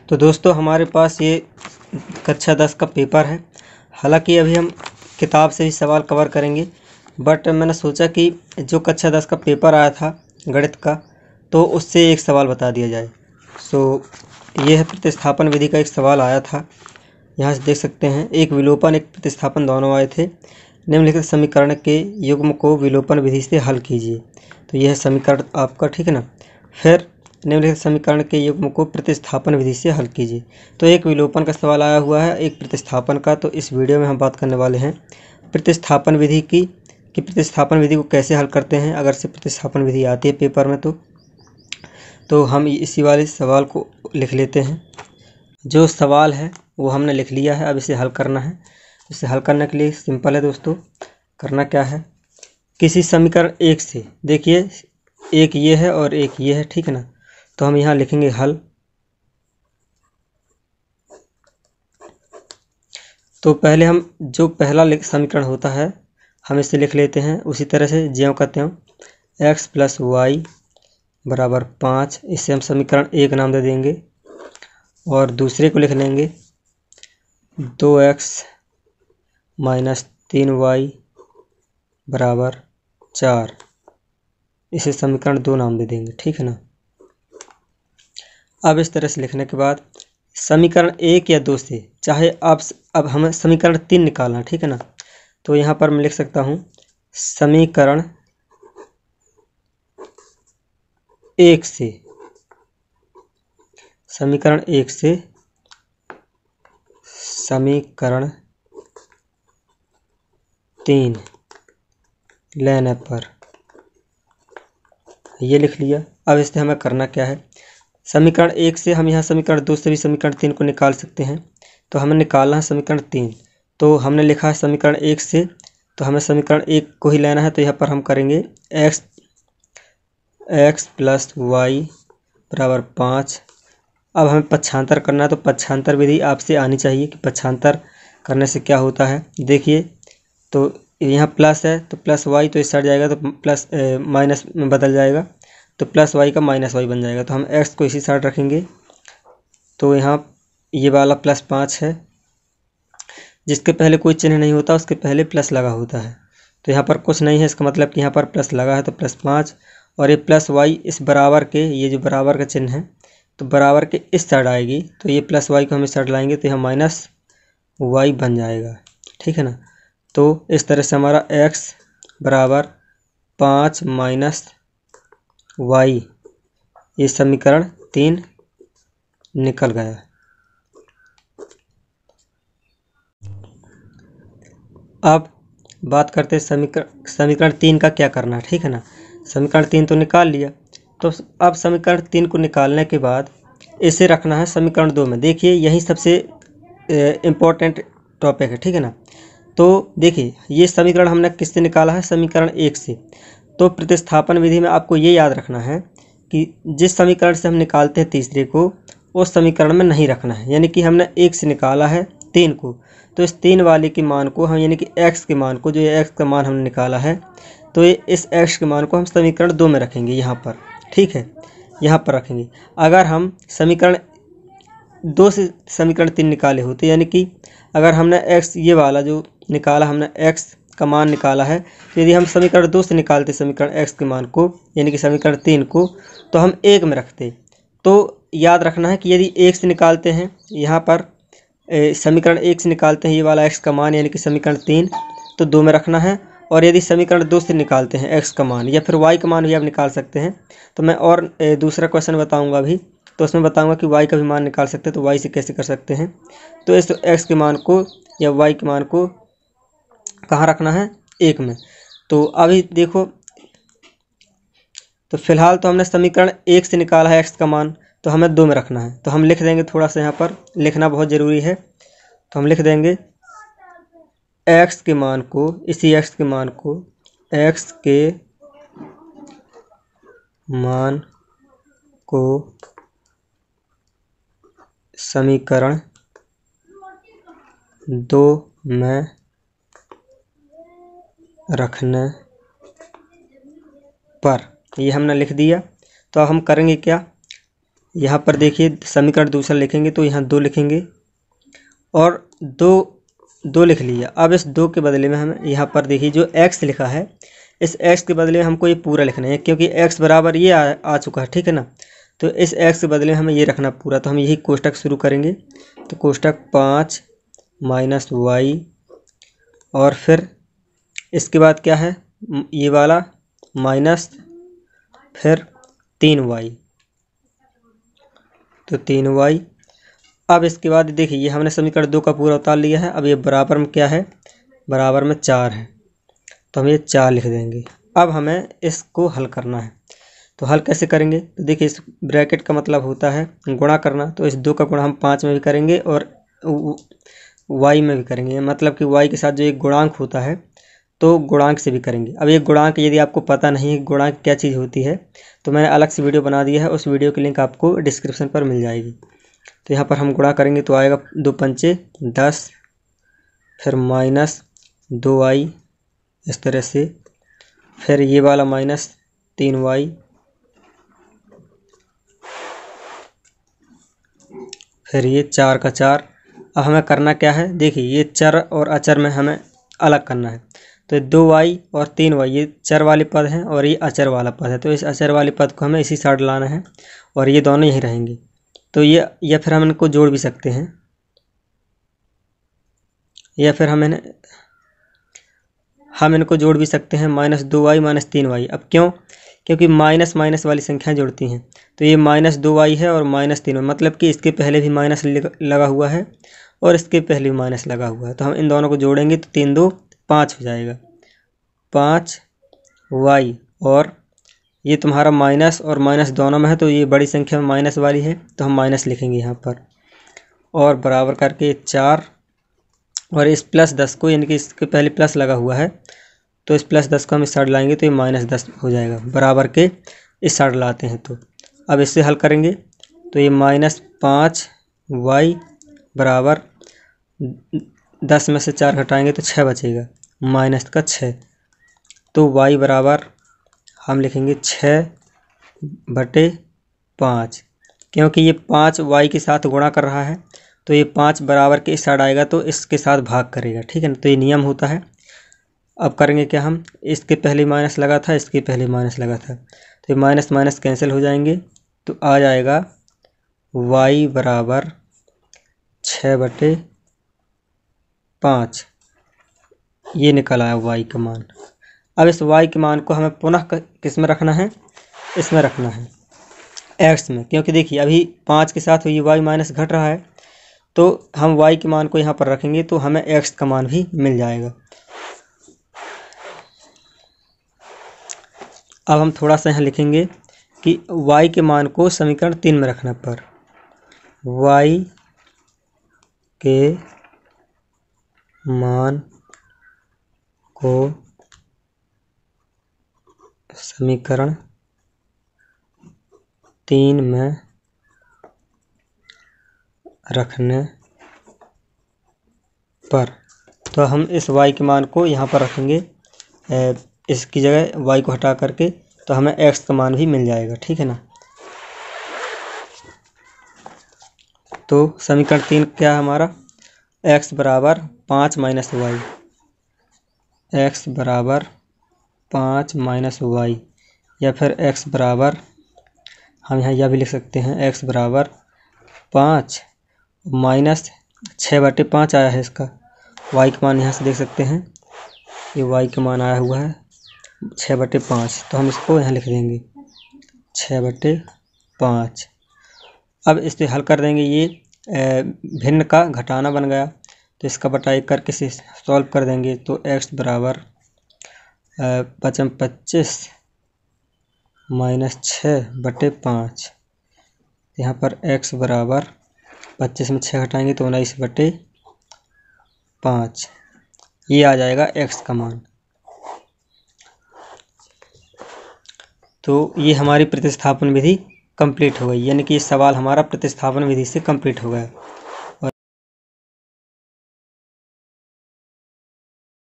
तो दोस्तों हमारे पास ये कक्षा 10 का पेपर है। हालांकि अभी हम किताब से ही सवाल कवर करेंगे, बट मैंने सोचा कि जो कक्षा 10 का पेपर आया था गणित का, तो उससे एक सवाल बता दिया जाए। ये है प्रतिस्थापन विधि का एक सवाल आया था। यहाँ से देख सकते हैं, एक विलोपन एक प्रतिस्थापन दोनों आए थे। निम्नलिखित समीकरण के युग्म को विलोपन विधि से हल कीजिए। तो यह है समीकरण आपका, ठीक है ना। फिर निम्नलिखित समीकरण के युग्म को प्रतिस्थापन विधि से हल कीजिए। तो एक विलोपन का सवाल आया हुआ है, एक प्रतिस्थापन का। तो इस वीडियो में हम बात करने वाले हैं प्रतिस्थापन विधि की, कि प्रतिस्थापन विधि को कैसे हल करते हैं। अगर से प्रतिस्थापन विधि आती है पेपर में तो हम इसी वाले सवाल को लिख लेते हैं। जो सवाल है वो हमने लिख लिया है, अब इसे हल करना है। इसे हल करने के लिए सिंपल है दोस्तों। करना क्या है, किसी समीकरण एक से, देखिए एक ये है और एक ये है, ठीक है ना। तो हम यहाँ लिखेंगे हल। तो पहले हम जो पहला समीकरण होता है हम इसे लिख लेते हैं उसी तरह से, ज्यों का त्यों। x प्लस वाई बराबर 5, इसे हम समीकरण एक नाम दे देंगे। और दूसरे को लिख लेंगे 2x माइनस 3y बराबर 4, इसे समीकरण 2 नाम दे देंगे, ठीक है ना। अब इस तरह से लिखने के बाद समीकरण 1 या 2 से, चाहे अब हमें समीकरण 3 निकालना, ठीक है ना। तो यहाँ पर मैं लिख सकता हूँ समीकरण 1 से, समीकरण 1 से समीकरण 3 लेने पर, ये लिख लिया। अब इससे हमें करना क्या है, समीकरण 1 से हम यहाँ समीकरण 2 से भी समीकरण 3 को निकाल सकते हैं। तो हमें निकालना है समीकरण 3। तो हमने लिखा है समीकरण 1 से, तो हमें समीकरण 1 को ही लेना है। तो यहाँ पर हम करेंगे x प्लस वाई बराबर 5। अब हमें पक्षांतर करना है, तो पक्षांतर विधि आपसे आनी चाहिए कि पक्षांतर करने से क्या होता है। देखिए, तो यहाँ प्लस है तो प्लस वाई, तो इस साइड जाएगा तो प्लस माइनस में बदल जाएगा, तो प्लस वाई का माइनस वाई बन जाएगा। तो हम x को इसी साइड रखेंगे। तो यहाँ ये वाला प्लस 5 है, जिसके पहले कोई चिन्ह नहीं होता उसके पहले प्लस लगा होता है। तो यहाँ पर कुछ नहीं है, इसका मतलब कि यहाँ पर प्लस लगा है, तो प्लस 5। और ये प्लस वाई इस बराबर के, ये जो बराबर का चिन्ह है, तो बराबर के इस साइड आएगी, तो ये प्लस वाई को हम इस साइड लाएंगे, तो यहाँ माइनस वाई बन जाएगा, ठीक है ना। तो इस तरह से हमारा x बराबर 5 माइनस वाई, ये समीकरण 3 निकल गया। अब बात करते हैं समीकरण 3 का क्या करना है, ठीक है ना। समीकरण 3 तो निकाल लिया। तो अब समीकरण 3 को निकालने के बाद इसे रखना है समीकरण 2 में। देखिए यही सबसे इम्पोर्टेंट टॉपिक है, ठीक है ना। तो देखिए ये समीकरण हमने किससे निकाला है, समीकरण 1 से। तो प्रतिस्थापन विधि में आपको ये याद रखना है कि जिस समीकरण से हम निकालते हैं तीसरे को, उस समीकरण में नहीं रखना है। यानी कि हमने 1 से निकाला है 3 को, तो इस 3 वाले के मान को हम, यानी कि x के मान को, जो ये x का मान हमने निकाला है, तो ये इस x के मान को हम समीकरण 2 में रखेंगे यहाँ पर, ठीक है, यहाँ पर रखेंगे। अगर हम समीकरण 2 से समीकरण 3 निकाले होते, यानी कि अगर हमने x ये वाला जो निकाला, हमने x का मान निकाला है, तो यदि हम समीकरण 2 से निकालते समीकरण x के मान को, यानी कि समीकरण 3 को, तो हम 1 में रखते। तो याद रखना है कि यदि 1 से निकालते हैं, यहाँ पर समीकरण 1 से निकालते हैं ये वाला x का मान, यानी कि समीकरण 3, तो 2 में रखना है। और यदि समीकरण 2 से निकालते हैं x का मान या फिर y का मान भी आप निकाल सकते हैं। तो मैं और दूसरा क्वेश्चन बताऊंगा अभी, तो उसमें बताऊंगा कि y का भी मान निकाल सकते हैं, तो y से कैसे कर सकते हैं। तो इस x के मान को या y के मान को कहाँ रखना है, 1 में। तो अभी देखो, तो फिलहाल तो हमने समीकरण 1 से निकाला है x का मान, तो हमें 2 में रखना है। तो हम लिख देंगे, थोड़ा सा यहाँ पर लिखना बहुत ज़रूरी है। तो हम लिख देंगे x के मान को, इसी x के मान को, x के मान को समीकरण 2 में रखने पर, ये हमने लिख दिया। तो अब हम करेंगे क्या, यहाँ पर देखिए समीकरण दूसरा लिखेंगे तो यहाँ 2 लिखेंगे और 2 लिख लिया। अब इस 2 के बदले में हम यहाँ पर देखिए जो x लिखा है, इस x के बदले में हमको ये पूरा लिखना है, क्योंकि x बराबर ये आ चुका है, ठीक है ना। तो इस x के बदले में हमें ये रखना पूरा, तो हम यही कोष्टक शुरू करेंगे। तो कोष्टक 5 माइनस y और फिर इसके बाद क्या है, ये वाला माइनस फिर 3y, तो 3y। अब इसके बाद देखिए ये हमने समीकरण 2 का पूरा उतार लिया है। अब ये बराबर में क्या है, बराबर में 4 है, तो हम ये 4 लिख देंगे। अब हमें इसको हल करना है, तो हल कैसे करेंगे, तो देखिए इस ब्रैकेट का मतलब होता है गुणा करना। तो इस 2 का गुणा हम 5 में भी करेंगे और y में भी करेंगे, मतलब कि y के साथ जो एक गुणांक होता है तो गुणांक से भी करेंगे। अब ये गुणांक यदि आपको पता नहीं है गुणांक क्या चीज़ होती है, तो मैंने अलग से वीडियो बना दिया है, उस वीडियो की लिंक आपको डिस्क्रिप्शन पर मिल जाएगी। तो यहाँ पर हम गुणा करेंगे तो आएगा 2 पंचे 10, फिर माइनस 2y इस तरह से, फिर ये वाला माइनस 3y, फिर ये 4 का 4। अब हमें करना क्या है, देखिए ये चर और अचर में हमें अलग करना है। तो 2y और 3y ये चर वाले पद हैं और ये अचर वाला पद है, तो इस अचर वाले पद को हमें इसी साइड लाना है और ये दोनों यहीं रहेंगे। तो ये या फिर हम इनको जोड़ भी सकते हैं, या फिर हम इनको जोड़ भी सकते हैं, माइनस 2y माइनस 3y। अब क्यों, क्योंकि माइनस माइनस वाली संख्याएं जुड़ती हैं। तो ये माइनस 2y है और माइनस 3y, मतलब कि इसके पहले भी माइनस लगा हुआ है और इसके पहले भी माइनस लगा हुआ है। तो हम इन दोनों को जोड़ेंगे तो 3 2 5 हो जाएगा, 5y। और ये तुम्हारा माइनस और माइनस दोनों में है, तो ये बड़ी संख्या में माइनस वाली है, तो हम माइनस लिखेंगे यहाँ पर, और बराबर करके 4। और इस प्लस 10 को, यानी कि इसके पहले प्लस लगा हुआ है, तो इस प्लस 10 को हम इस साइड लाएंगे तो ये माइनस 10 हो जाएगा, बराबर के इस साइड लाते हैं। तो अब इससे हल करेंगे तो ये माइनस 5y बराबर 10 में से 4 घटाएंगे तो 6 बचेगा, माइनस का 6। तो y बराबर हम लिखेंगे 6/5, क्योंकि ये 5y के साथ गुणा कर रहा है, तो ये 5 बराबर के इस साइड आएगा तो इसके साथ भाग करेगा, ठीक है ना। तो ये नियम होता है। अब करेंगे क्या, हम इसके पहले माइनस लगा था, इसके पहले माइनस लगा था, तो ये माइनस माइनस कैंसिल हो जाएंगे, तो आ जाएगा y बराबर 6/5। ये निकल आया y का मान। अब इस y के मान को हमें पुनः किस में रखना है, इसमें रखना है x में, क्योंकि देखिए अभी 5 के साथ ये y माइनस घट रहा है, तो हम y के मान को यहाँ पर रखेंगे तो हमें x का मान भी मिल जाएगा। अब हम थोड़ा सा यहाँ लिखेंगे कि y के मान को समीकरण 3 में रखने पर, y के मान को समीकरण 3 में रखने पर, तो हम इस y के मान को यहाँ पर रखेंगे, इसकी जगह y को हटा करके, तो हमें x का मान भी मिल जाएगा, ठीक है ना। तो समीकरण 3 क्या है हमारा, x बराबर 5 माइनस वाई, x बराबर 5 माइनस वाई, या फिर x बराबर, हम यहाँ यह भी लिख सकते हैं, x बराबर 5 माइनस 6/5 आया है इसका, y का मान यहाँ से देख सकते हैं, ये y का मान आया हुआ है 6/5, तो हम इसको यहाँ लिख देंगे 6/5। अब इसे हल कर देंगे, ये भिन्न का घटाना बन गया, तो इसका बटा 1 करके इसे सॉल्व कर देंगे, तो x बराबर 25 माइनस 6/5, यहाँ पर x बराबर 25 में 6 घटाएंगे तो 19/5, ये आ जाएगा x का मान। तो ये हमारी प्रतिस्थापन विधि कंप्लीट हो गई, यानी कि ये सवाल हमारा प्रतिस्थापन विधि से कंप्लीट हो गया।